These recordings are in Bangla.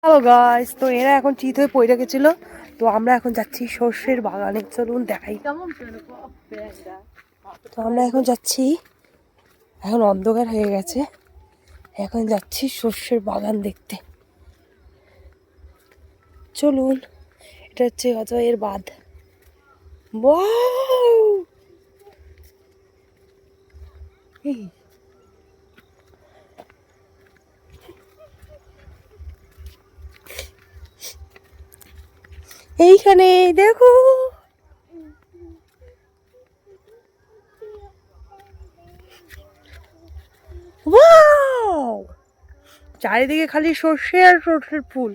হ্যালো গাইস, তো এরা এখন চিত হয়ে পড়ে গেছিল। তো আমরা এখন যাচ্ছি সর্ষের বাগানে, চলুন দেখাই। তো আমরা এখন যাচ্ছি, এখন অন্ধকার হয়ে গেছে, এখন যাচ্ছি সর্ষের বাগান দেখতে। চলুন, এটা হচ্ছে অজয়ের বাঁধ। ওয়াও! এই এইখানে দেখো, ওয়াও! চারিদিকে খালি সর্ষে আর সর্ষের ফুল।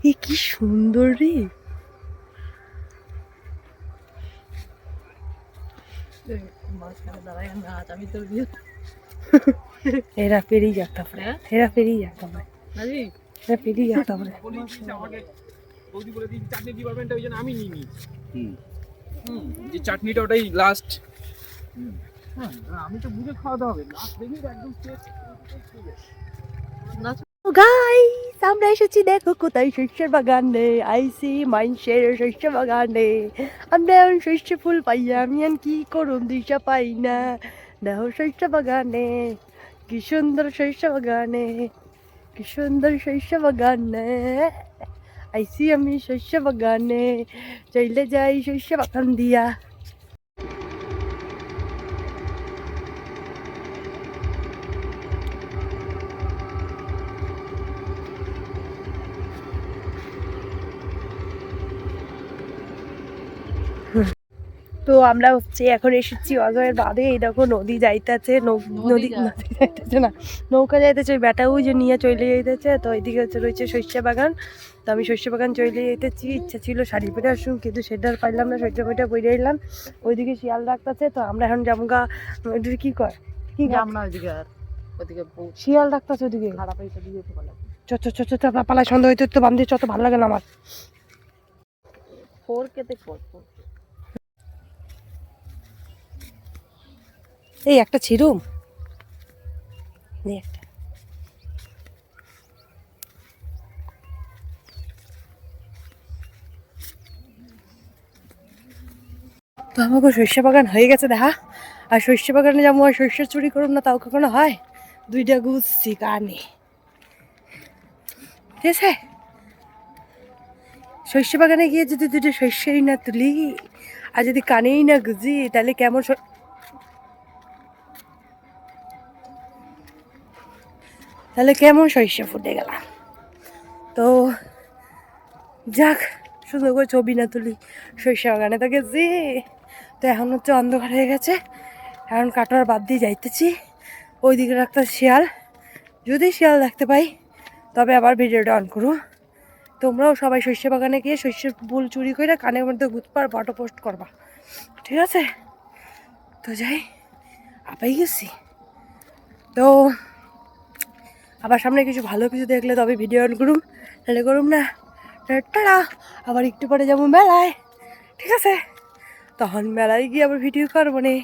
এ কি সুন্দর রে! এরা পেরিয়ে যাক, তারপরে এরা পেরিয়ে যাক, তারপরে এরা পেরিয়ে যাক, তারপরে আমি নিই যে চাটনিটা ওটাই লাস্ট। আমি তো বুঝে খাওয়াতে হবে, লাস্ট দেখি একদম গাইস, আমরা এসেছি দেখো কোথায়, শস্যের বাগানে আইসি, মাইনসের শস্য বাগানে। আমরা এখন শস্য ফুল পাইয়া আমি আর কি করুন, দিশা পাই না। দেখো শস্য বাগানে, কি সুন্দর শস্য বাগানে, কি সুন্দর শস্য বাগানে আইসি আমি শস্য বাগানে, চলে যাই শস্য বাগান দিয়া। তো আমরা হচ্ছে এখন এসেছি অজয়ের বাঁধে। এই দেখো নদী যাইতেছে, নদী যাইতেছে না, নৌকা যাইতেছে, ওই বেটা ওই যে নিয়ে চলে যাইতেছে। তো এইদিকে হচ্ছে রয়েছে শস্য বাগান। তো আমি শস্য বাগান চলে যেতেছি, ইচ্ছা ছিল শাড়ি পরে আসুন, কিন্তু সেটা আর পারলাম না, শস্য বইটা পরে এলাম। ওইদিকে শিয়াল ডাকতেছে, তো আমরা এখন জামগা কি কয় কি আমরা ওইদিকে আর ওইদিকে শিয়াল ডাকতেছে, ওইদিকে খারাপ হয়েছে দিয়ে চ পালায়, সন্দেহ হইতে তো বান্ধে চত ভালো লাগে না আমার। ফোর কেতে এই একটা ছিরুম, একটা তো আমাকে শস্য বাগান হয়ে গেছে দেখা। আর শস্য বাগানে যেমন আর শস্য চুরি করুন না, তাও কখনো হয়। দুইটা গুছছি কানে, ঠিক আছে। শস্য বাগানে গিয়ে যদি দুটো শস্যই না তুলি, আর যদি কানেই না গুজি, তাহলে কেমন শস্য ফুটে গেলাম। তো যাক, সুন্দর করে ছবি না তুলি, শস্য বাগানে তো গেছি। তো এখন হচ্ছে অন্ধকার হয়ে গেছে, এখন কাটার বাদ দিয়ে যাইতেছি। ওইদিকে একটা শিয়াল, যদি শিয়াল দেখতে পাই তবে আবার ভিডিওটা অন করো। তোমরাও সবাই শস্য বাগানে গিয়ে শস্যের ফুল চুরি করে কানের মধ্যে গুঁতবা আর ফটো পোস্ট করবা, ঠিক আছে। তো যাই, আপাই গেছি। তো আবার সামনে কিছু ভালো কিছু দেখলে তবে ভিডিও অন করুম, তাহলে করুম না। টাটা। আবার একটু পরে যাবো মেলায়, ঠিক আছে, তখন মেলায় গিয়ে আবার ভিডিও করবো নে।